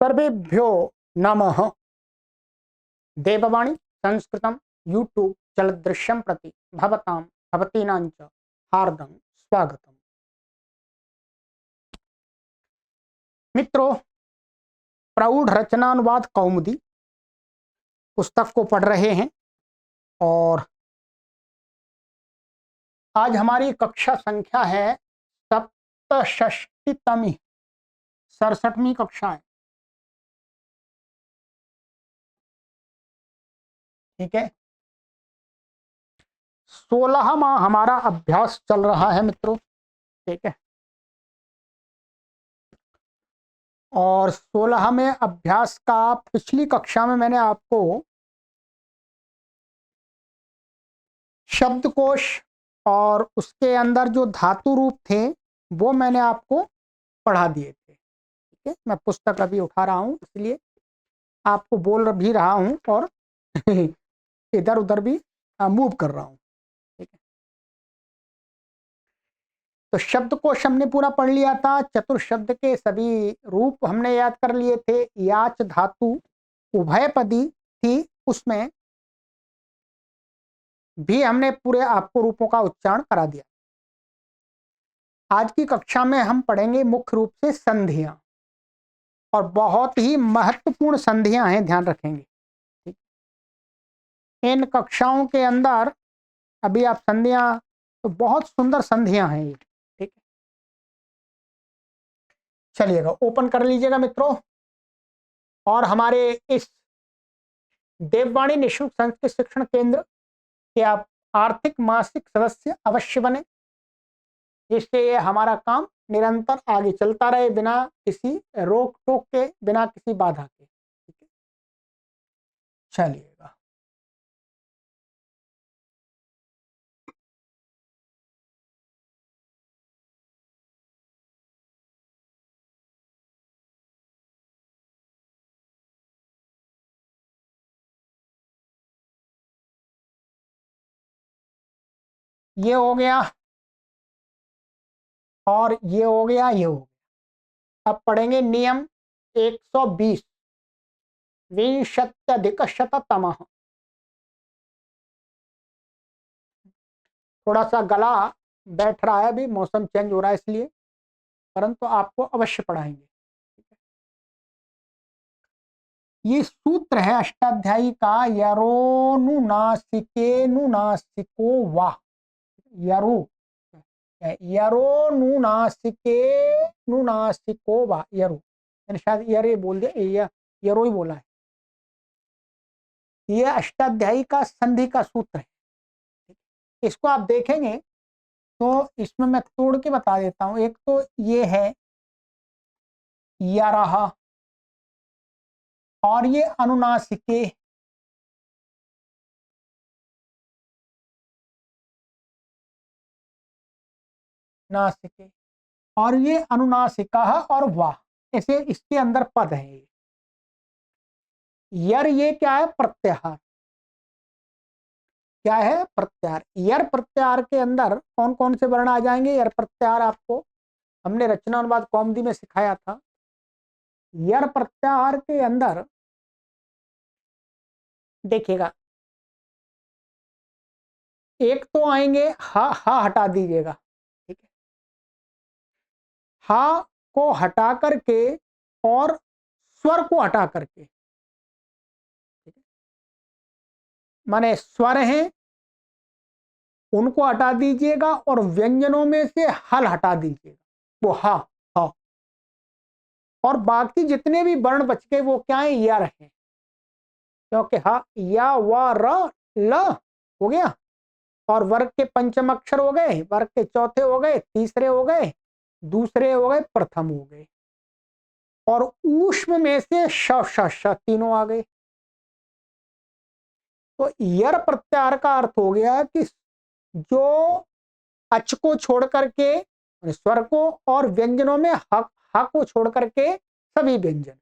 सर्वेभ्यो नमः। देववाणी संस्कृतं यूट्यूब चलदृश्यं प्रति भवतां भवतीनां च हार्दं स्वागतम्। मित्रों, प्रौढ़ रचनानुवाद कौमुदी पुस्तक को पढ़ रहे हैं और आज हमारी कक्षा संख्या है सप्तषष्टितमी, 67वीं कक्षा है। ठीक है, 16वां हमारा अभ्यास चल रहा है मित्रों। ठीक है, और 16वें अभ्यास का पिछली कक्षा में मैंने आपको शब्दकोश और उसके अंदर जो धातु रूप थे वो मैंने आपको पढ़ा दिए थे। ठीक है, मैं पुस्तक अभी उठा रहा हूं इसलिए आपको बोल भी रहा हूं और इधर उधर भी मूव कर रहा हूं। ठीक है, तो शब्दकोश हमने पूरा पढ़ लिया था। चतुर्शब्द के सभी रूप हमने याद कर लिए थे। याच धातु उभयपदी थी, उसमें भी हमने पूरे आपको रूपों का उच्चारण करा दिया। आज की कक्षा में हम पढ़ेंगे मुख्य रूप से संधियां, और बहुत ही महत्वपूर्ण संधियां हैं, ध्यान रखेंगे। ठीक, इन कक्षाओं के अंदर अभी आप संधियां, तो बहुत सुंदर संधियां हैं ये। ठीक है, चलिएगा ओपन कर लीजिएगा मित्रों, और हमारे इस देववाणी निःशुल्क संस्कृत शिक्षण केंद्र के आप आर्थिक मासिक सदस्य अवश्य बने, जिससे हमारा काम निरंतर आगे चलता रहे बिना किसी रोक टोक के, बिना किसी बाधा के। ठीक है, चलिएगा ये हो गया और ये हो गया, ये हो गया। अब पढ़ेंगे नियम 120, विंशत्यधिक शततमः। थोड़ा सा गला बैठ रहा है, अभी मौसम चेंज हो रहा है इसलिए, परंतु आपको अवश्य पढ़ाएंगे। ये सूत्र है अष्टाध्यायी का, यरोनुनासिकेनुनासिको वा। यरो यरोनुनासिकेनुनासिको वा, यरो, मैंने शायद यरे बोल दिया, यरो ही बोला है। ये अष्टाध्यायी का संधि का सूत्र है। इसको आप देखेंगे तो इसमें मैं तोड़ के बता देता हूं। एक तो ये है यरह, और ये अनुनासिके, नासिके, और ये अनुनासिका और वाह, ऐसे इसके अंदर पद है। यर ये क्या है? प्रत्याहार। क्या है? प्रत्याहार। यर प्रत्याहार के अंदर कौन कौन से वर्ण आ जाएंगे? यर प्रत्याहार आपको हमने रचना अनुवाद कौमुदी में सिखाया था। यर प्रत्याहार के अंदर देखिएगा, एक तो आएंगे हा, हा हटा दीजिएगा। ठीक है, हा को हटा करके और स्वर को हटा करके, माने स्वर हैं उनको हटा दीजिएगा और व्यंजनों में से हल हटा दीजिएगा, वो हा, हा। और बाकी जितने भी वर्ण बच गए वो क्या है? यर हैं, क्योंकि हा, या, व, र, ल हो गया, और वर्ग के पंचम अक्षर हो गए, वर्ग के चौथे हो गए, तीसरे हो गए, दूसरे हो गए, प्रथम हो गए, और ऊष्म में से श श श तीनों आ गए। तो यर प्रत्याहार का अर्थ हो गया कि जो अच को छोड़ करके, स्वर को, और व्यंजनों में ह, हा को छोड़ करके सभी व्यंजन,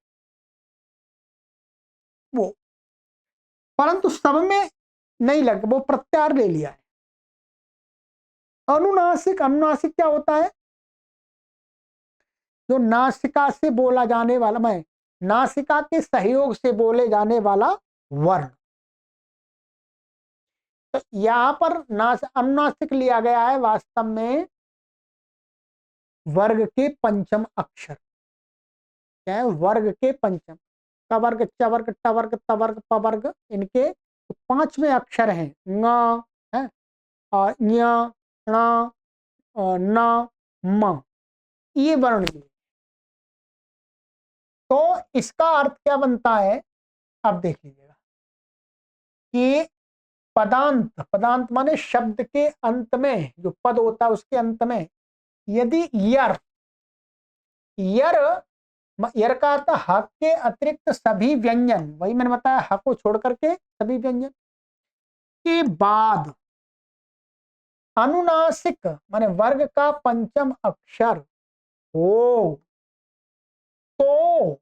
वो, परंतु सब में नहीं लग, वो प्रत्याहार ले लिया है। अनुनासिक, अनुनासिक क्या होता है? जो नासिका से बोला जाने वाला, मैं नासिका के सहयोग से बोले जाने वाला वर्ण। तो यहां पर अनुनासिक लिया गया है वास्तव में वर्ग के पंचम अक्षर। क्या है? वर्ग के पंचम, कवर्ग चवर्ग टवर्ग तवर्ग पवर्ग, इनके पांचवें अक्षर हैं ङ है और ञ ण और न म, ये वर्ण लिए। तो इसका अर्थ क्या बनता है, अब देख लीजिएगा कि पदांत, पदांत माने शब्द के अंत में जो पद होता है उसके अंत में यदि यर, यर, यर का अर्थ ह के अतिरिक्त सभी व्यंजन, वही मैंने बताया ह को छोड़ करके सभी व्यंजन के बाद अनुनासिक माने वर्ग का पंचम अक्षर हो तो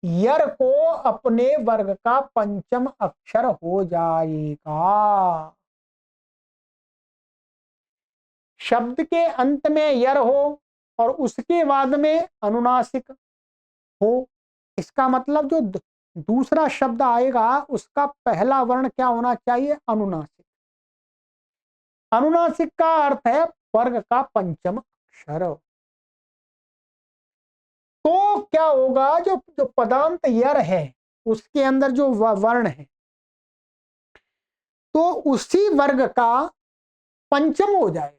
यर को अपने वर्ग का पंचम अक्षर हो जाएगा। शब्द के अंत में यर हो और उसके बाद में अनुनासिक हो, इसका मतलब जो दूसरा शब्द आएगा उसका पहला वर्ण क्या होना चाहिए, अनुनासिक। अनुनासिक का अर्थ है वर्ग का पंचम अक्षर। तो क्या होगा, जो जो पदांत यर है उसके अंदर जो वर्ण है तो उसी वर्ग का पंचम हो जाएगा।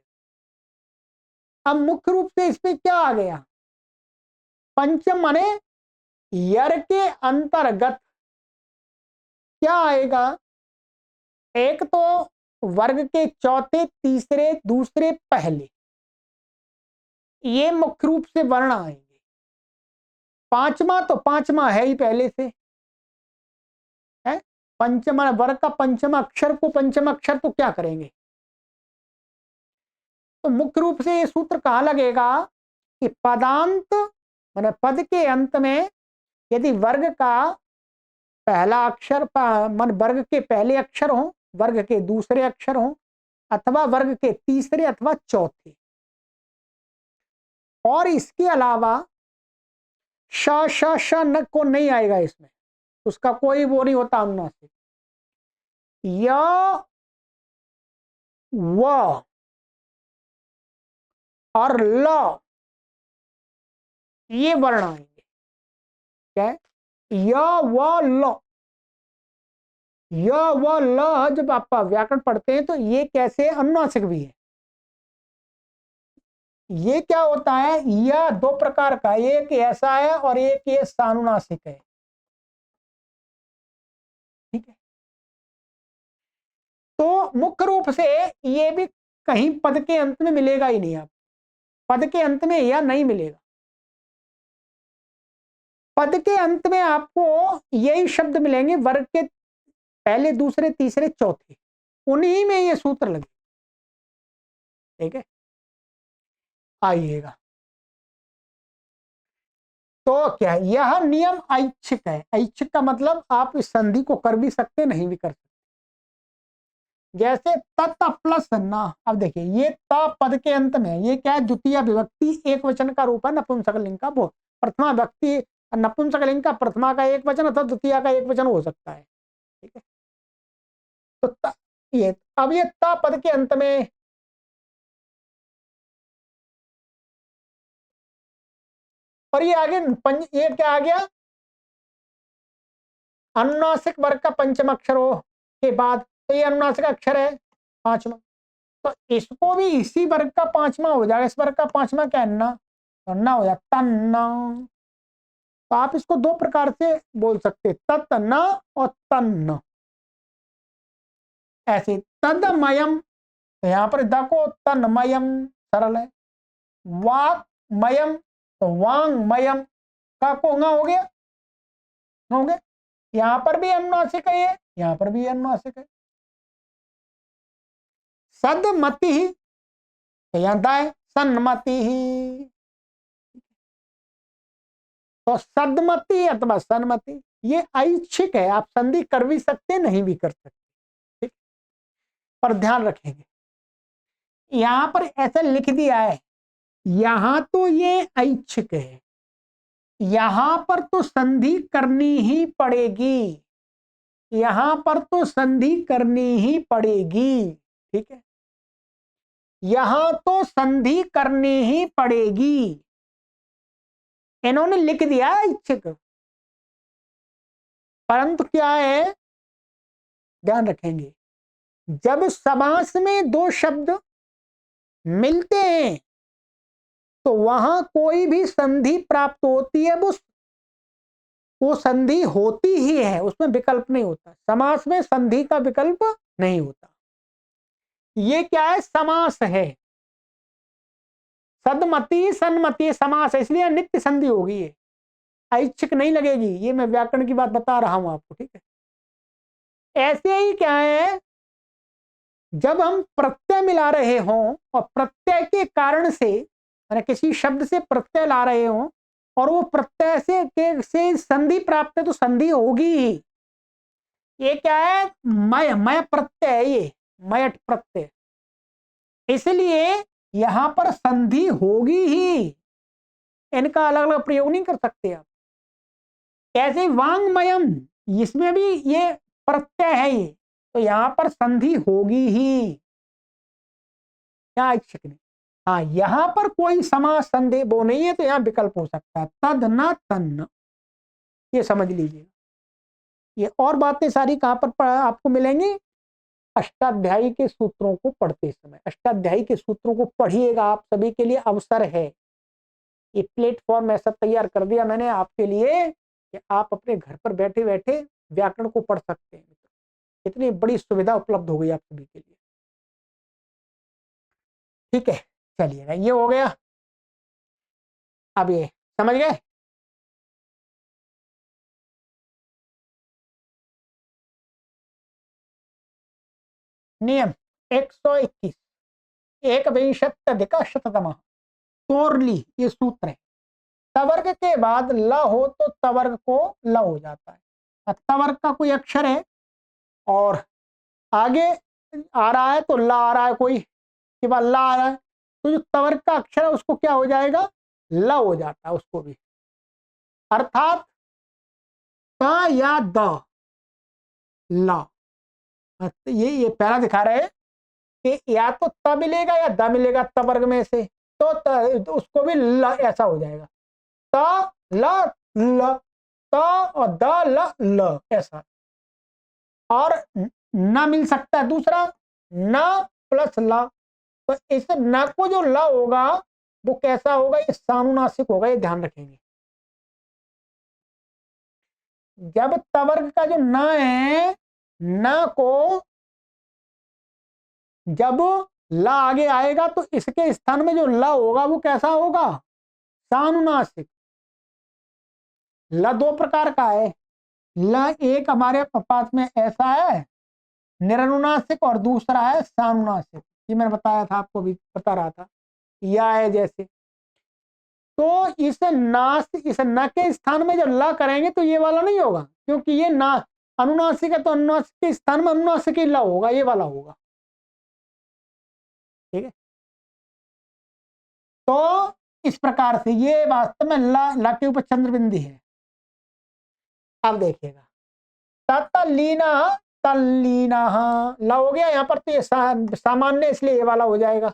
अब मुख्य रूप से इसमें क्या आ गया, पंचम माने यर के अंतर्गत क्या आएगा, एक तो वर्ग के चौथे तीसरे दूसरे पहले, ये मुख्य रूप से वर्ण आएंगे। पांचवा तो पांचवा है ही पहले से है, पंचम वर्ग का पंचम अक्षर को पंचम अक्षर तो क्या करेंगे। तो मुख्य रूप से ये सूत्र कहां लगेगा कि पदांत माने पद के अंत में यदि वर्ग का पहला अक्षर मन वर्ग के पहले अक्षर हो, वर्ग के दूसरे अक्षर हो, अथवा वर्ग के तीसरे अथवा चौथे, और इसके अलावा श श श न को नहीं आएगा इसमें, उसका कोई वो नहीं होता अनुनासिक। य व और ल ये वर्ण आएंगे। क्या है? य व ल, य व ल जब आप व्याकरण पढ़ते हैं तो ये कैसे अनुनासिक भी है। ये क्या होता है, यह दो प्रकार का, एक ऐसा है और एक ये सानुनासिक है। ठीक है, तो मुख्य रूप से ये भी कहीं पद के अंत में मिलेगा ही नहीं, आप पद के अंत में यह नहीं मिलेगा। पद के अंत में आपको यही शब्द मिलेंगे वर्ग के पहले दूसरे तीसरे चौथे, उन्हीं में ये सूत्र लगे। ठीक है, आइएगा। तो क्या है, यह नियम ऐच्छिक है। ऐच्छिक का मतलब आप इस संधि को कर भी सकते नहीं भी कर सकते। जैसे तत प्लस न, अब देखिए ये त पद के अंत में, ये क्या है, द्वितीय विभक्ति एक वचन का रूप है नपुंसकलिंग का, वो प्रथमा व्यक्ति नपुंसकलिंग का प्रथमा का एक वचन अथवा द्वितीय का एक वचन हो सकता है। ठीक है, तो ये अब ये त पद के अंत में, और ये आगे ये क्या आ गया, अनुनासिक वर्ग का पंचम अक्षर हो के बाद, तो ये अनुनासिक अक्षर है पांचवा, तो इसको भी इसी वर्ग का पांचवा हो जाएगा। इस वर्ग का पांचवा क्या है, न, तो न हो जाएगा तन्न। तो आप इसको दो प्रकार से बोल सकते, तत् न और तन्न। ऐसे तदमयम, तो यहां पर देखो तन्मयम सरल है, वाक्मयम तो वांगमयम, का को न हो गया, हो गया। यहां पर भी अनुनासिक है, ये यहां पर भी अनुनासिक है। सदमति ही, तो यहां दाए सन्मति ही, तो सदमति अथवा सन्मति ये ऐच्छिक है, आप संधि कर भी सकते नहीं भी कर सकते। ठीक, पर ध्यान रखेंगे यहां पर ऐसा लिख दिया है, यहां तो ये ऐच्छिक है, यहां पर तो संधि करनी ही पड़ेगी, यहां पर तो संधि करनी ही पड़ेगी, ठीक है, यहां तो संधि करनी ही पड़ेगी। इन्होंने लिख दिया इच्छुक, परंतु क्या है, ध्यान रखेंगे, जब समास में दो शब्द मिलते हैं तो वहां कोई भी संधि प्राप्त होती है, वो संधि होती ही है, उसमें विकल्प नहीं होता। समास में संधि का विकल्प नहीं होता। ये क्या है, समास है, सदमति सन्मति समास है, इसलिए नित्य संधि होगी, ये ऐच्छिक नहीं लगेगी। ये मैं व्याकरण की बात बता रहा हूं आपको, ठीक है। ऐसे ही क्या है, जब हम प्रत्यय मिला रहे हों और प्रत्यय के कारण से, किसी शब्द से प्रत्यय ला रहे हों और वो प्रत्यय से संधि प्राप्त है, तो संधि होगी ही। ये क्या है, मय प्रत्यय है, ये मयट प्रत्यय, इसलिए यहां पर संधि होगी ही, इनका अलग अलग प्रयोग नहीं कर सकते आप। ऐसे वांगमयम, इसमें भी ये प्रत्यय है, ये तो यहां पर संधि होगी ही, क्या इच्छुक नहीं। हाँ, यहां पर कोई समास संधि वो नहीं है, तो यहां विकल्प हो सकता है, तद न तन्न, ये समझ लीजिए। ये और बातें सारी कहां पर आपको मिलेंगी, अष्टाध्यायी के सूत्रों को पढ़ते समय। अष्टाध्यायी के सूत्रों को पढ़िएगा, आप सभी के लिए अवसर है, ये प्लेटफॉर्म ऐसा तैयार कर दिया मैंने आपके लिए कि आप अपने घर पर बैठे बैठे व्याकरण को पढ़ सकते हैं। इतनी बड़ी सुविधा उपलब्ध हो गई आप सभी के लिए, ठीक है। चलिएगा, ये हो गया, अब ये समझ गए। नियम 121, एक विंशत्यधिक शततम तोरली, ये सूत्र है। तवर्ग के बाद ल हो तो तवर्ग को ल हो जाता है। तवर्ग का कोई अक्षर है और आगे आ रहा है तो ला आ रहा है, कोई के बाद ला आ रहा है, तो जो तवर्ग का अक्षर है उसको क्या हो जाएगा, ल हो जाता है उसको भी। अर्थात त या द, ला, ये पहला दिखा रहे हैं कि या तो त मिलेगा या द मिलेगा तवर्ग में से, तो उसको भी ल ऐसा हो जाएगा, त ल ल, त और द ल ल ऐसा। और न मिल सकता है दूसरा, न प्लस ला, तो इस न को जो ला होगा वो कैसा होगा, ये सानुनासिक होगा, ये ध्यान रखेंगे। जब तवर्ग का जो न है, न को जब ला आगे आएगा तो इसके स्थान में जो ला होगा वो कैसा होगा, सानुनासिक। ला दो प्रकार का है, ला एक हमारे पास में ऐसा है निरनुनासिक, और दूसरा है सानुनासिक, ये मैंने बताया था आपको, भी बता रहा था, या है जैसे। तो इस न के स्थान में जब ला करेंगे तो ये वाला नहीं होगा, क्योंकि ये ना अनुनासिक है, तो अनुनासिक के स्थान में अनुनासिक ही ला होगा, ये वाला होगा, ठीक है। तो इस प्रकार से ये वास्तव में ला के ऊपर चंद्र बिंदी है। अब देखिएगा, तत्लीना, तल्लीना ला हो गया यहाँ पर, तो ये सामान्य, इसलिए ये वाला हो जाएगा।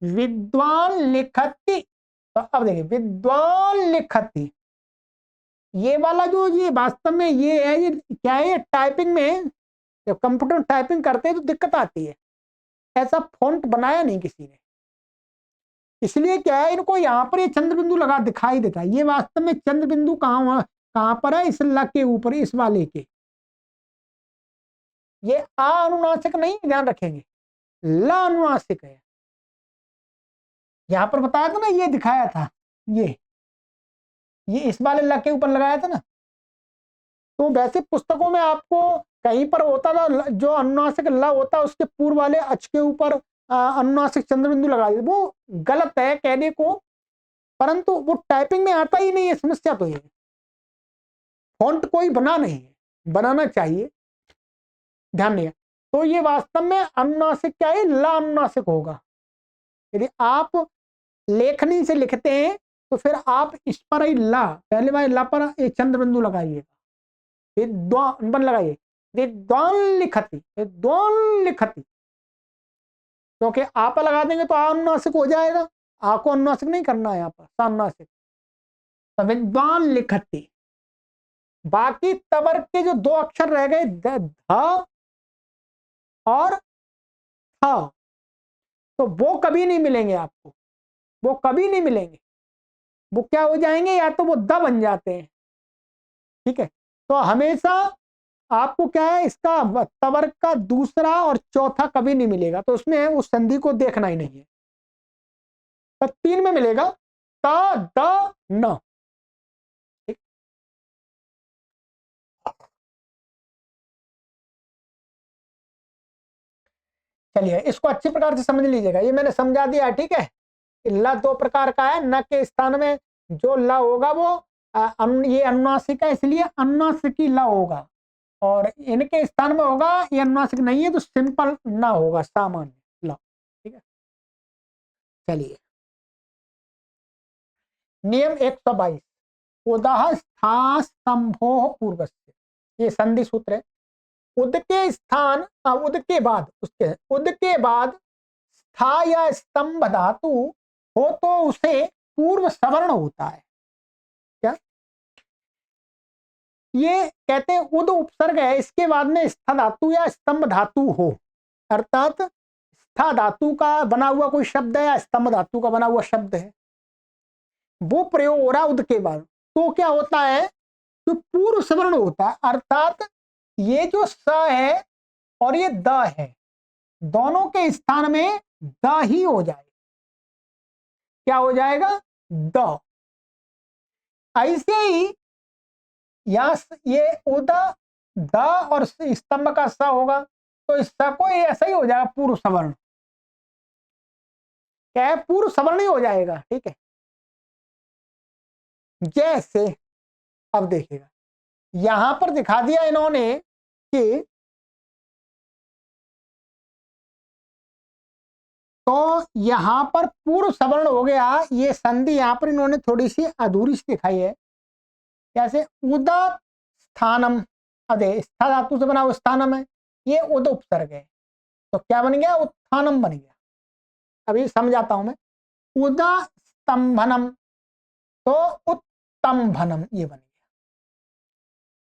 विद्वान लिखती, तो अब देखिए विद्वान लिखती, ये वाला जो ये वास्तव में ये है, ये क्या है, ये टाइपिंग में जब कंप्यूटर टाइपिंग करते हैं तो दिक्कत आती है, ऐसा फॉन्ट बनाया नहीं किसी ने, इसलिए क्या है, इनको यहाँ पर ये चंद्र बिंदु लगा दिखाई देता है। ये वास्तव में चंद्र बिंदु कहां पर है, इस ला के ऊपर, इस वाले के, ये अनुनासिक नहीं, ध्यान रखेंगे, ला अनुनासिक है। यहां पर बताया था ना, ये दिखाया था, ये इस वाले ला के ऊपर लगाया था ना। तो वैसे पुस्तकों में आपको कहीं पर होता था, जो अनुनासिक ला होता है उसके पूर्व वाले अच के ऊपर अनुनासिक चंद्र बिंदु लगा दिए, वो गलत है कहने को, परंतु वो टाइपिंग में आता ही नहीं है, समस्या तो ये फॉन्ट कोई बना नहीं है, बनाना चाहिए, ध्यान नहीं है। तो ये वास्तव में अनुनासिक क्या है, ला अनुनासिक होगा। यदि आप लेखनी से लिखते हैं तो फिर आप इस पर ही ला, पहले बार ला पर एक चंद्र बिंदु लगाइएगा, विद्वान लगाइए, विद्वान लिखती, विद्वान लिखती, क्योंकि आप लगा देंगे तो अनुनासिक हो जाएगा, आपको अनुनासिक नहीं करना है यहाँ पर, सानुनासिक। तो विद्वान लिखती, बाकी तवर के जो दो अक्षर रह गए ध और थ, तो वो कभी नहीं मिलेंगे आपको, वो कभी नहीं मिलेंगे, वो क्या हो जाएंगे, या तो वो द बन जाते हैं। ठीक है, तो हमेशा आपको क्या है, इसका तवर का दूसरा और चौथा कभी नहीं मिलेगा, तो उसमें उस संधि को देखना ही नहीं है। तो 3 में मिलेगा त द न। चलिए इसको अच्छी प्रकार से समझ लीजिएगा, ये मैंने समझा दिया, ठीक है। ल 2 प्रकार का है, न के स्थान में जो ल होगा वो ये अनुनासिक है, इसलिए अनुनासिकी ल होगा, और इनके स्थान में होगा ये अनुनासिक नहीं है तो सिंपल न होगा, सामान्य ल। ठीक है, चलिए नियम 122, उदह स्था स्तंभो पूर्वस्य, ये संधि सूत्र है। उद के स्थान, उद के बाद, उसके उद के बाद स्था या स्तंभ धातु हो तो उसे पूर्व सवर्ण होता है। क्या ये कहते हैं, उद उपसर्ग है, इसके बाद में स्था धातु या स्तंभ धातु हो, अर्थात स्था धातु का बना हुआ कोई शब्द है या स्तंभ धातु का बना हुआ शब्द है, वो प्रयोग हो रहा उद के बाद, तो क्या होता है, तो पूर्व सवर्ण होता है, अर्थात ये जो स है और ये द है, दोनों के स्थान में द ही हो जाएगा। क्या हो जाएगा, द। ऐसे ही या ये उद द और स्तंभ का स होगा, तो इस स को ऐसा ही हो जाएगा पूर्व सवर्ण, क्या है, पूर्व सवर्ण ही हो जाएगा। ठीक है, जैसे अब देखिएगा, यहां पर दिखा दिया इन्होंने कि तो यहां पर पूर्व सवर्ण हो गया, ये संधि यहां पर इन्होंने थोड़ी सी अधूरी सी दिखाई है, कैसे, उद स्थानम, अरे स्था धातु से बना हुआ स्थानम है, ये उद उपसर्ग है, तो क्या बन गया, उत्थानम बन गया। अभी समझाता हूं मैं, उद स्तंभनम, तो उत्तंभनम ये बन गया।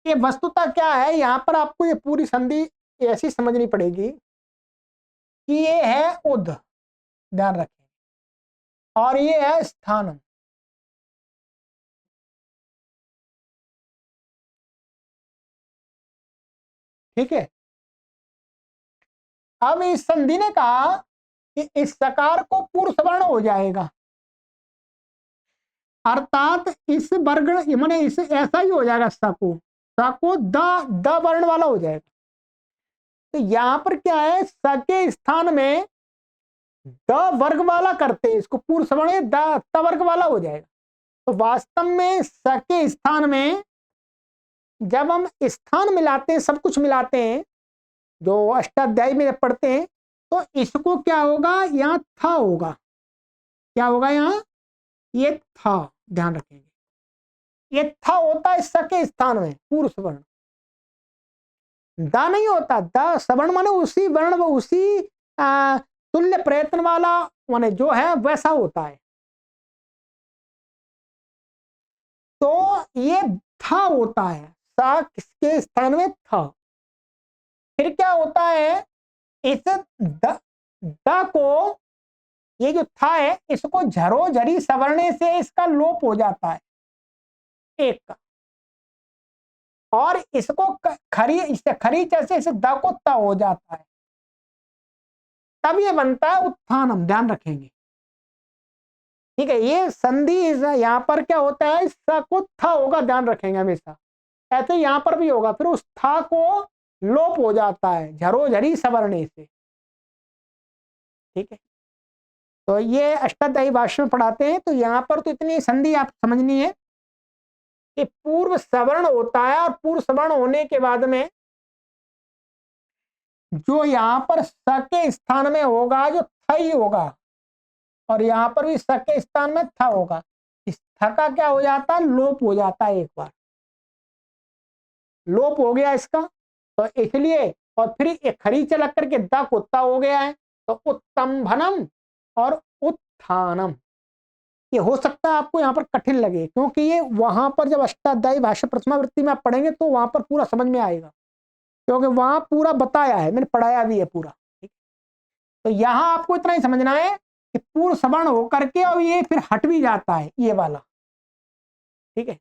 ये वस्तुतः क्या है, यहां पर आपको ये पूरी संधि ऐसी समझनी पड़ेगी कि ये है उद, ध्यान रखें, और ये है स्थानम। ठीक है, अब इस संधि ने कहा कि इस सकार को पूर्व सवर्ण हो जाएगा, अर्थात इस वर्ग माने इस ऐसा ही हो जाएगा, सा को द वर्ण वाला हो जाएगा। तो यहां पर क्या है, स के स्थान में द वर्ग वाला करते हैं, इसको पूर्व सवर्ण द वर्ग वाला हो जाएगा। तो वास्तव में स के स्थान में जब हम स्थान मिलाते हैं, सब कुछ मिलाते हैं, जो अष्टाध्यायी में पढ़ते हैं, तो इसको क्या होगा, यहाँ था होगा, क्या होगा यहाँ, ये था, ध्यान रखेंगे, ये था होता है स के स्थान में पूर्व सवर्ण, दा नहीं होता, द सवर्ण माने उसी वर्ण व उसी तुल्य प्रयत्न वाला माने जो है वैसा होता है, तो ये था होता है, सा किसके स्थान में था। फिर क्या होता है, इस द को, ये जो था है, इसको झरो झरी सवरणे से इसका लोप हो जाता है एक का, और इसको खरी, इससे खरी से इस द को त हो जाता है, तब ये बनता है उत्थानम, ध्यान रखेंगे। ठीक है, ये संधि यहां पर क्या होता है, स को था होगा, ध्यान रखेंगे हमेशा, ऐसे यहां पर भी होगा, फिर उस था को लोप हो जाता है झरो झरी सवरणे से। ठीक है, तो ये अष्टाध्यायी भाष्य में पढ़ाते हैं, तो यहां पर तो इतनी संधि आप समझनी है कि पूर्व सवर्ण होता है, और पूर्व सवर्ण होने के बाद में जो यहां पर स के स्थान में होगा जो थ ही होगा, और यहां पर भी स के स्थान में था होगा, इस थ का क्या हो जाता है, लोप हो जाता है, एक बार लोप हो गया इसका, तो इसलिए और फिर एक खरी चलक करके द कुत्ता हो गया है, तो उत्तंभनम और उत्थानम। ये हो सकता है आपको यहाँ पर कठिन लगे, क्योंकि ये वहां पर जब अष्टाध्यायी भाष्य प्रथमा वृत्ति में आप पढ़ेंगे तो वहां पर पूरा समझ में आएगा, क्योंकि वहां पूरा बताया है, मैंने पढ़ाया भी है पूरा। ठीक, तो यहां आपको इतना ही समझना है कि पूर्ण सवर्ण होकर के और ये फिर हट भी जाता है ये वाला। ठीक है,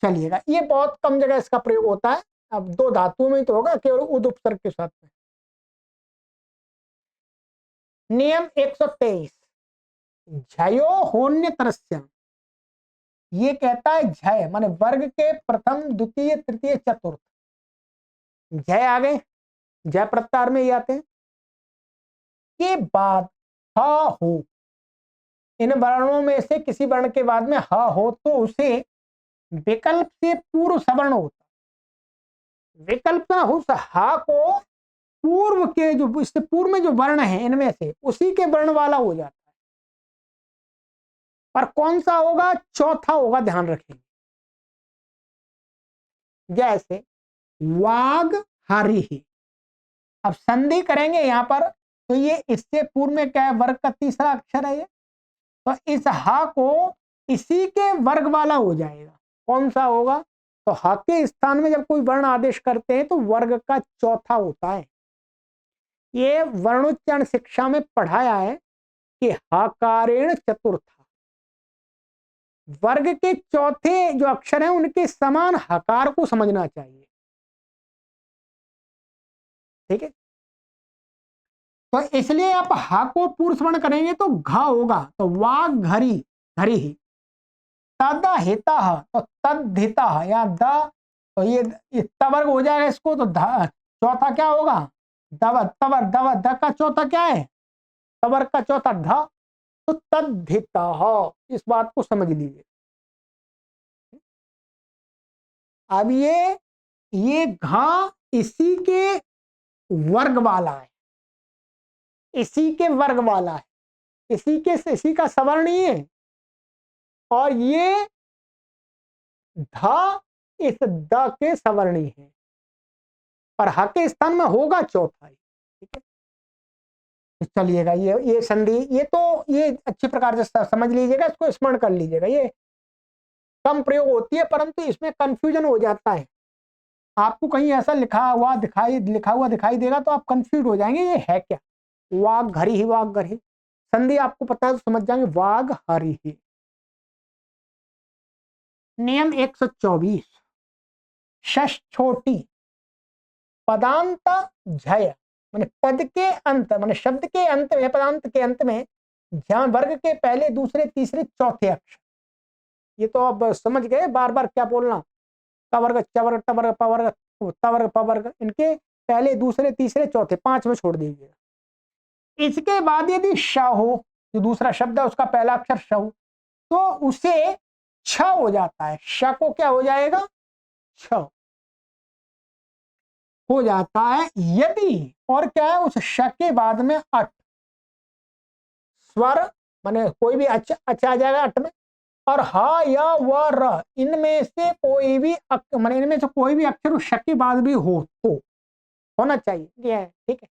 चलिएगा, ये बहुत कम जगह इसका प्रयोग होता है, अब दो धातुओं में तो होगा, केवल उद उपसर्ग के साथ में। नियम 123, झयो होन्य तरस्य, ये कहता है झय माने वर्ग के प्रथम द्वितीय तृतीय चतुर्थ, जय आ गए, जय प्रत्यार में ही आते हैं, के बाद ह हो, इन वर्णों में से किसी वर्ण के बाद में ह हो तो उसे विकल्प से पूर्व सवर्ण होता, विकल्प ना हो, हा को पूर्व के जो इससे पूर्व में जो वर्ण है इनमें से उसी के वर्ण वाला हो जाता है, पर कौन सा होगा, चौथा होगा, ध्यान रखेंगे। जैसे वाग हरि, अब संधि करेंगे यहां पर, तो ये इससे पूर्व में क्या है, वर्ग का तीसरा अक्षर है ये, तो इस हा को इसी के वर्ग वाला हो जाएगा, कौन सा होगा, तो हा के स्थान में जब कोई वर्ण आदेश करते हैं तो वर्ग का चौथा होता है। ये वर्णोच्चारण शिक्षा में पढ़ाया है कि हकारेण चतुर्था, वर्ग के चौथे जो अक्षर हैं उनके समान हकार को समझना चाहिए। ठीक है, तो इसलिए आप हा को पूर्व सवर्ण करेंगे तो घ होगा, तो वाग घरी, घरी ही, तद हिता, तो तद हिता या द, तो ये तवर्ग हो जाएगा इसको, तो चौथा क्या होगा, दव तवर दव द का चौथा क्या है, तवर्ग का चौथा ध, तो तद हिता, इस बात को समझ लीजिए। अब ये घा इसी के वर्ग वाला है, इसी के वर्ग वाला है, इसी का सवर्ण ही है, और ये धा इस द के सवर्णी है, और ह के स्थान में होगा चौथा। ठीक है, तो चलिएगा, ये संधि, ये तो ये अच्छी प्रकार से समझ लीजिएगा, इसको स्मरण कर लीजिएगा, ये कम प्रयोग होती है परंतु इसमें कंफ्यूजन हो जाता है, आपको कहीं ऐसा लिखा हुआ दिखाई देगा तो आप कंफ्यूज हो जाएंगे ये है क्या, वाग घरी ही, वाग घर ही, संधि आपको पता है तो समझ जाएंगे, वाग हरि ही। नियम 124, षष्ठोटी, पदांत झय माने पद के अंत माने शब्द के अंत में, पदांत के अंत में, जहां वर्ग के पहले दूसरे तीसरे चौथे अक्षर, ये तो अब समझ गए बार बार क्या बोलना, कवर्ग चवर्ग टवर्ग पवर्ग तवर्ग पवर्ग, इनके पहले दूसरे तीसरे चौथे पांच में छोड़ दीजिएगा। इसके बाद यदि श हो, जो दूसरा शब्द है उसका पहला अक्षर श हो, तो उसे छ हो जाता है, श को क्या हो जाएगा, छ हो जाता है, यदि और क्या है, उस श के बाद में अट, स्वर माने कोई भी अच्छा आ जाएगा अट में, और ह या व र, इनमें से कोई भी माने इनमें से कोई भी अक्षर उस श के बाद भी हो तो होना चाहिए, ये है। ठीक है,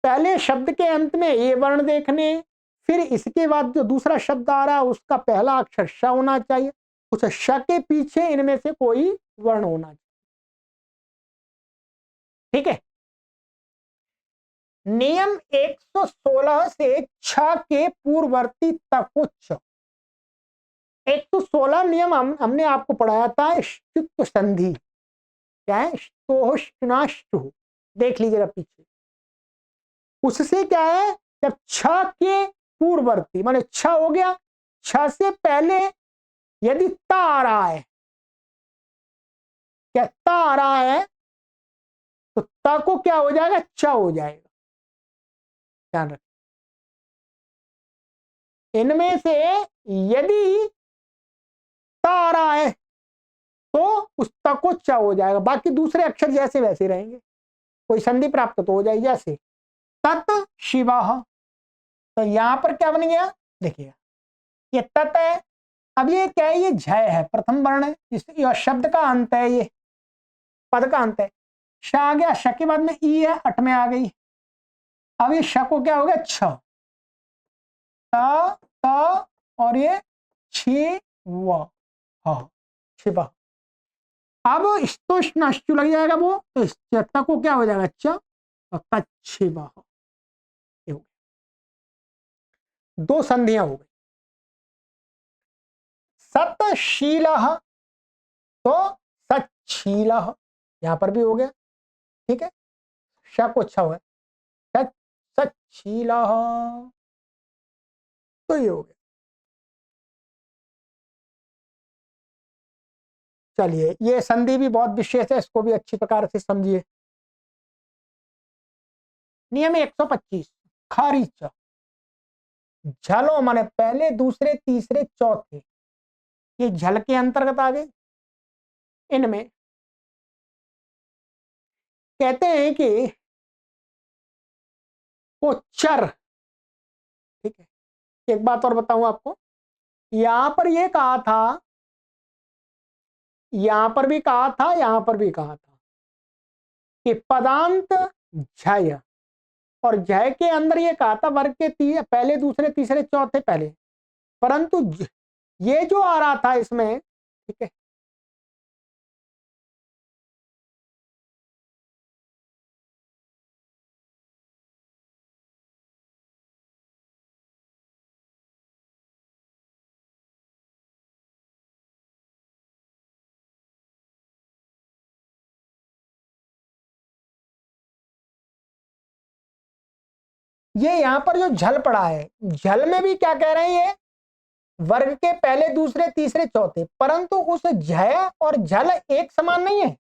पहले शब्द के अंत में ए वर्ण देखने, फिर इसके बाद जो दूसरा शब्द आ रहा है उसका पहला अक्षर श होना चाहिए, उस श के पीछे इनमें से कोई वर्ण होना चाहिए। ठीक है, नियम 116 से छ के पूर्ववर्ती तकुच्च, 116 नियम हमने आपको पढ़ाया था, ष्टुत्व संधि क्या है, ष्टोष्टुनाष्टु, देख लीजिएगा पीछे, उससे क्या है, जब छ के पूर्ववर्ती माने छ हो गया, छ से पहले यदि ता आ रहा है, क्या ता आ रहा है, तो ता को क्या हो जाएगा, च हो जाएगा, ध्यान रखें। इनमें से यदि ता आ रहा है तो उस ता को च हो जाएगा, बाकी दूसरे अक्षर जैसे वैसे रहेंगे, कोई संधि प्राप्त तो हो जाएगी, जैसे तत् शिवा, तो यहां पर क्या बन गया, देखिए ये तत है, अब ये क्या है, ये झय है, प्रथम वर्ण है, ये शब्द का अंत है, ये पद का अंत है। श आ गया, श के बाद में ई है, अट में आ गई। अब ये श को क्या हो गया, छ, त और ये छी व ह, छिपा। अब स्तुष्णश्चु लग जाएगा वो, तो इस त को क्या हो जाएगा, च, और तच्छिवा। दो संधियां हो गई। सतशील, तो सच्छील, यहां पर भी हो गया, ठीक है, श को अच्छा हुआ, सच्छील, तो ये हो गया। चलिए, ये संधि भी बहुत विशेष है, इसको भी अच्छी प्रकार से समझिए। नियम 125, खारिच, झलो माने पहले दूसरे तीसरे चौथे, ये झल के अंतर्गत आ गए। इनमें कहते हैं कि वो चर, ठीक है, एक बात और बताऊं आपको, यहां पर ये कहा था, यहां पर भी कहा था, यहां पर भी कहा था कि पदांत झय, और झय के अंदर ये कहा था वर्ग के पहले दूसरे तीसरे चौथे पहले, परंतु ये जो आ रहा था इसमें, ठीक है, ये यहां पर जो झल पड़ा है, झल में भी क्या कह रहे हैं, ये वर्ग के पहले दूसरे तीसरे चौथे, परंतु उस झय और झल एक समान नहीं है।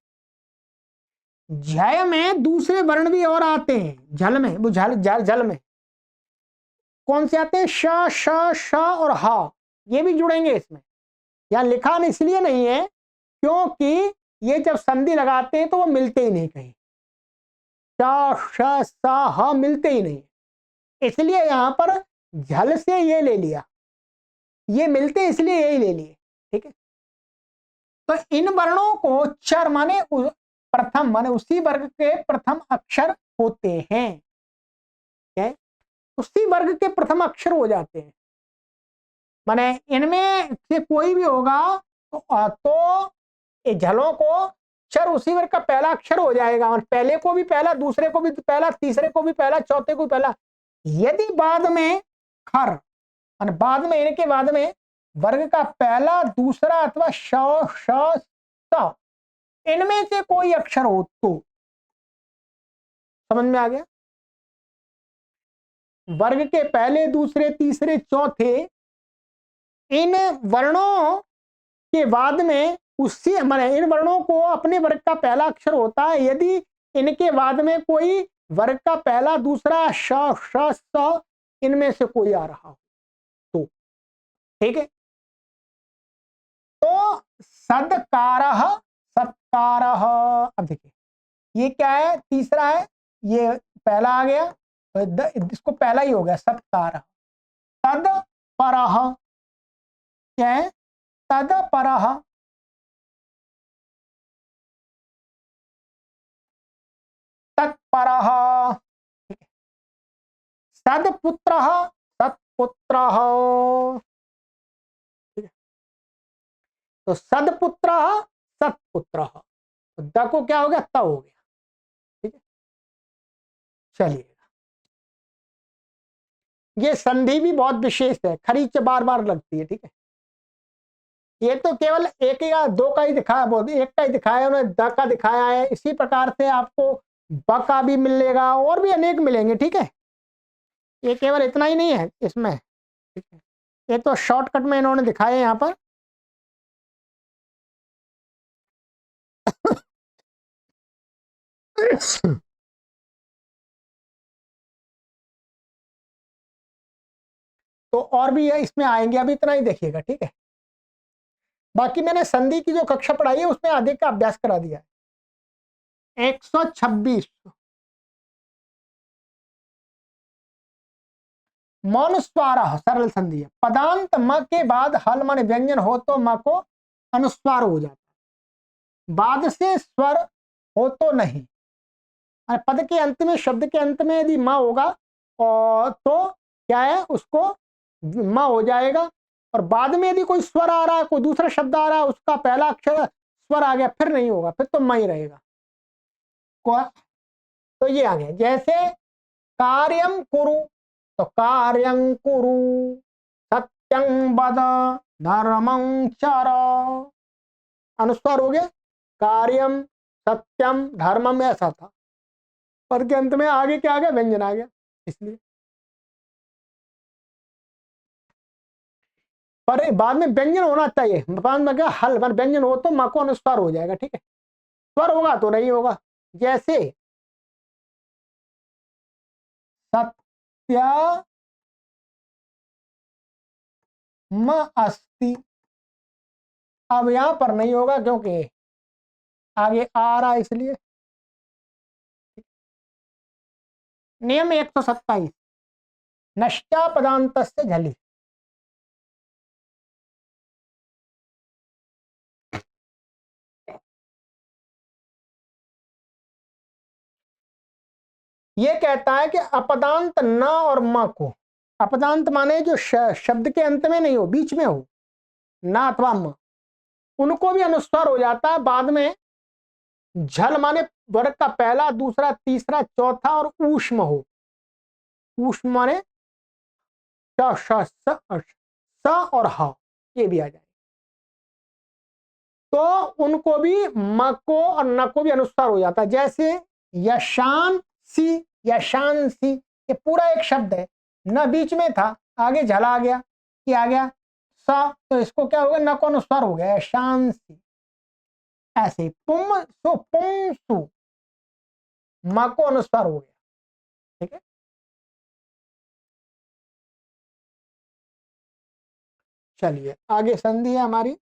झय में दूसरे वर्ण भी और आते हैं, झल में, वो झल में कौन से आते हैं, श श श और हा, ये भी जुड़ेंगे इसमें। यहां लिखा इसलिए नहीं है क्योंकि ये जब संधि लगाते हैं तो वो मिलते ही नहीं कहीं, श श स ह मिलते ही नहीं, इसलिए यहां पर झल से ये ले लिया, ये मिलते इसलिए यही ले लिए, ठीक है। तो इन वर्णों को चर माने प्रथम, माने उसी वर्ग के प्रथम अक्षर होते हैं, क्या, उसी वर्ग के प्रथम अक्षर हो जाते हैं, माने इनमें से कोई भी होगा तो झलों को चर उसी वर्ग का पहला अक्षर हो जाएगा, और पहले को भी पहला, दूसरे को भी पहला, तीसरे को भी पहला, चौथे को भी पहला। यदि बाद में खर, बाद में, इनके बाद में वर्ग का पहला, दूसरा अथवा श श स, इनमें से कोई अक्षर हो तो, समझ में आ गया, वर्ग के पहले दूसरे तीसरे चौथे इन वर्णों के बाद में उससे, माने इन वर्णों को अपने वर्ग का पहला अक्षर होता है, यदि इनके बाद में कोई वर्ग का पहला, दूसरा, श श स, इनमें से कोई आ रहा हो तो, ठीक है। तो सदकार, सत्कार, अब देखिए ये क्या है, तीसरा है, ये पहला आ गया, तो इसको पहला ही हो गया, सत्कार। तद पर, क्या है, तद पर, तत्पर, सदपुत्र, सत्पुत्र, तो सदपुत्र, सत्पुत्र, तो द को क्या हो गया, त हो गया, ठीक है। चलिए, ये संधि भी बहुत विशेष है, खरीच बार बार लगती है, ठीक है। ये तो केवल एक या दो का ही दिखाया, बहुत एक का ही दिखाया उन्होंने, द का दिखाया है, इसी प्रकार से आपको ब का भी मिलेगा, और भी अनेक मिलेंगे, ठीक है। ये केवल इतना ही नहीं है इसमें, ठीक है, ये तो शॉर्टकट में इन्होंने दिखाया है यहाँ पर। तो और भी है इसमें आएंगे, अभी इतना ही देखिएगा, ठीक है। बाकी मैंने संधि की जो कक्षा पढ़ाई है उसमें अधिक का अभ्यास करा दिया है। 126, मौनुस्वार सरल संधि है। पदांत म के बाद हल माने व्यंजन हो तो म को अनुस्वार हो जाता है, बाद से स्वर हो तो नहीं। पद के अंत में, शब्द के अंत में यदि म होगा और तो क्या है, उसको म हो जाएगा। और बाद में यदि कोई स्वर आ रहा है, कोई दूसरा शब्द आ रहा है, उसका पहला अक्षर स्वर आ गया, फिर नहीं होगा, फिर तो म ही रहेगा। तो ये आ गया। जैसे कार्यम कुरु, तो कार्यं कुरु, सत्यं वद, धर्मं चर, अनुस्वार हो गया। कार्यम, सत्यम, धर्मम ऐसा था, पद के अंत में आगे क्या आ गया, व्यंजन आ गया, इसलिए। पर बाद में व्यंजन होना चाहिए, बाद में क्या हल पर व्यंजन हो तो म को अनुस्वार हो जाएगा, ठीक है। स्वर होगा तो नहीं होगा। जैसे सत्य म अस्ति, अब यहां पर नहीं होगा क्योंकि आगे आ रहा है, इसलिए। नियम 127, नष्टा पदांतस्य झलि। ये कहता है कि अपदांत न और म को, अपदांत माने जो शब्द के अंत में नहीं हो, बीच में हो, ना अथवा म, उनको भी अनुस्वार हो जाता है बाद में। झल माने वर्ग का पहला, दूसरा, तीसरा, चौथा और ऊष्म हो। ऊष्म माने श, श, स और ह, ये भी आ जाए तो उनको भी म को और न को भी अनुस्वार हो जाता है। जैसे यशान सी, यशांसी, ये पूरा एक शब्द है, न बीच में था, आगे झल आ गया, ये आ गया स, तो इसको क्या हो गया, न को अनुस्वार हो गया, यशांसी। ऐसे पुम सु, पुम सु, म को अनुस्वार हो गया, ठीक है। चलिए आगे संधि है हमारी,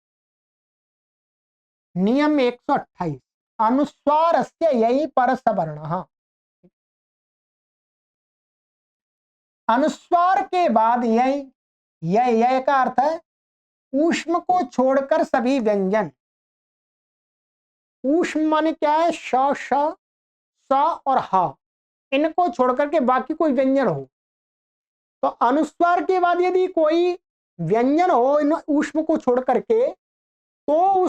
नियम 128, अनुस्वार से यही परस वर्ण। हाँ, अनुस्वार के बाद यही, यह का अर्थ है ऊष्म को छोड़कर सभी व्यंजन। ऊष्म माने क्या है, श, श, स और ह, इनको छोड़कर के बाकी कोई व्यंजन हो। तो अनुस्वार के बाद यदि कोई व्यंजन हो इन ऊष्म को छोड़ करके, तो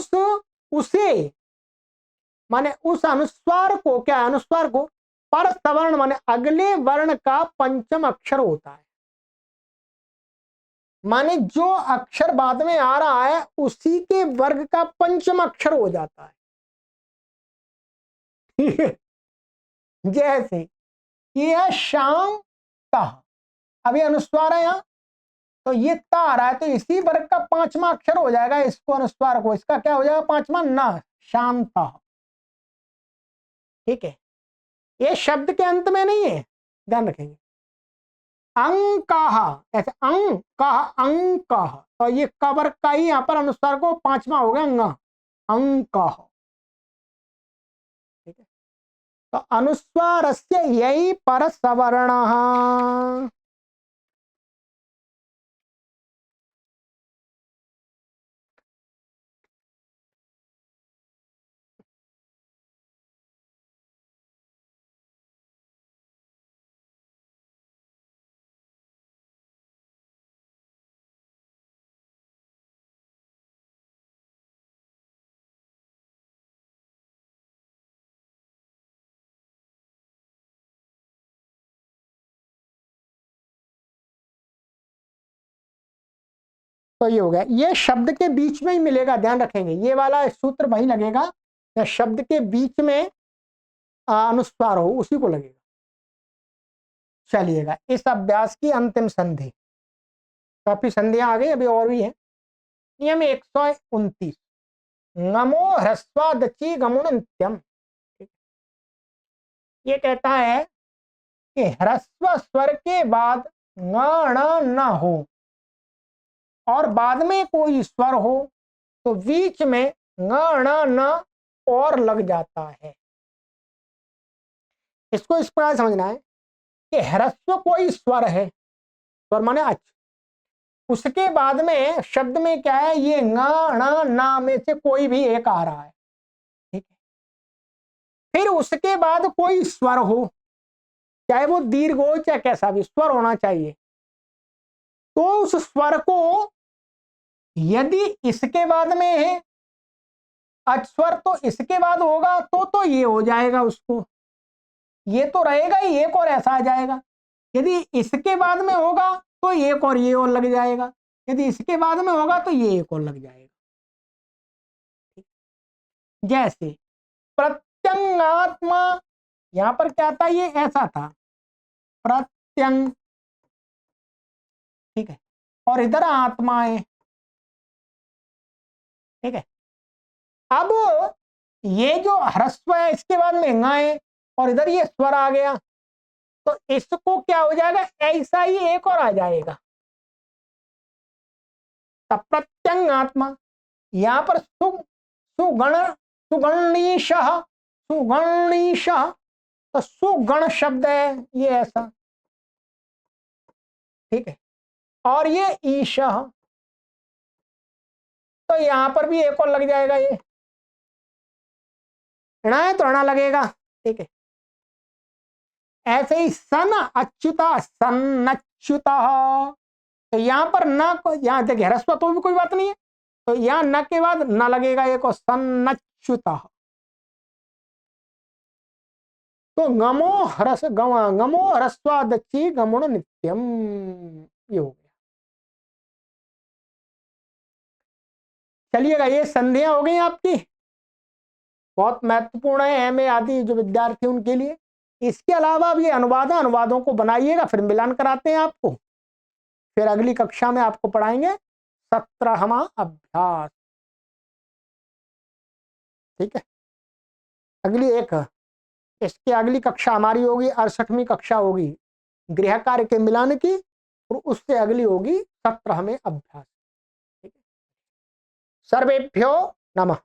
उसे माने उस अनुस्वार को, क्या अनुस्वार को पर सवर्ण माने अगले वर्ण का पंचम अक्षर होता है। माने जो अक्षर बाद में आ रहा है उसी के वर्ग का पंचम अक्षर हो जाता है। जैसे ये शाम ता, अभी अनुस्वार है यहाँ, तो ये ता आ रहा है, तो इसी वर्ग का पांचवा अक्षर हो जाएगा, इसको अनुस्वार को, इसका क्या हो जाएगा पांचवा, ना, शांता, ठीक है। ये शब्द के अंत में नहीं है, ध्यान रखेंगे। अंकः, ऐसे अंकः, अंकः, तो ये कवर का ही यहां पर अनुस्वार को पांचवा हो गया, अंकः, ठीक है। तो अनुस्वारस्य यही पर सवर्णः। तो ये हो गया, ये शब्द के बीच में ही मिलेगा, ध्यान रखेंगे, ये वाला सूत्र वही लगेगा या शब्द के बीच में अनुस्वार हो उसी को लगेगा। चलिएगा इस अभ्यास की अंतिम संधि, काफी संधियां आ गई, अभी और भी है। नियम 129, नमो ह्रस्वादची गमुनंत्यम। ये कहता है कि ह्रस्व स्वर के बाद ङ न हो और बाद में कोई स्वर हो तो बीच में ङ न और लग जाता है। इसको इस प्रकार समझना है कि ह्रस्व कोई स्वर है, स्वर माने अच। उसके बाद में शब्द में क्या है, ये ङ ण ना में से कोई भी एक आ रहा है, ठीक है। फिर उसके बाद कोई स्वर हो, चाहे वो दीर्घ हो चाहे कैसा भी, स्वर होना चाहिए। तो उस स्वर को यदि इसके बाद में है अचस्वर, तो इसके बाद होगा तो ये हो जाएगा, उसको ये तो रहेगा ही, एक और ऐसा आ जाएगा। यदि इसके बाद में होगा तो एक और ये और लग जाएगा, यदि इसके बाद में होगा तो ये एक और लग जाएगा। जैसे प्रत्यंगात्मा, यहां पर क्या था, ये ऐसा था प्रत्यंग, ठीक है, और इधर आत्मा है, ठीक है। अब ये जो ह्रस्व है इसके बाद में ङ है और इधर ये स्वर आ गया, तो इसको क्या हो जाएगा, ऐसा ही एक और आ जाएगा, तब प्रत्यंगात्मा। यहां पर सुगण सुगणीश, सुगणीश, तो सुगण शब्द है ये ऐसा, ठीक है। और ये ईश, तो यहां पर भी एक और लग जाएगा, ये ऋण है तो ऋण लगेगा, ठीक है। ऐसे ही सन अच्युता सन्नच्युता, तो यहां पर न को, यहां देखिए ह्रस्व तो भी कोई बात नहीं है, तो यहां न के बाद न लगेगा एक और, सन्नच्युता। तो गमो ह्रस गमो ह्रस्वादच्ची गमुण नित्यम, ये हो गया। चलिएगा, ये संधियां हो गई आपकी, बहुत महत्वपूर्ण है एमए आदि जो विद्यार्थी उनके लिए। इसके अलावा भी अनुवादों को बनाइएगा, फिर मिलान कराते हैं आपको, फिर अगली कक्षा में आपको पढ़ाएंगे 17वां अभ्यास, ठीक है। इसकी अगली कक्षा हमारी होगी 68वीं कक्षा होगी गृह कार्य के मिलान की, और उससे अगली होगी 17वें अभ्यास, ठीक है। सर्वेभ्यो नमः।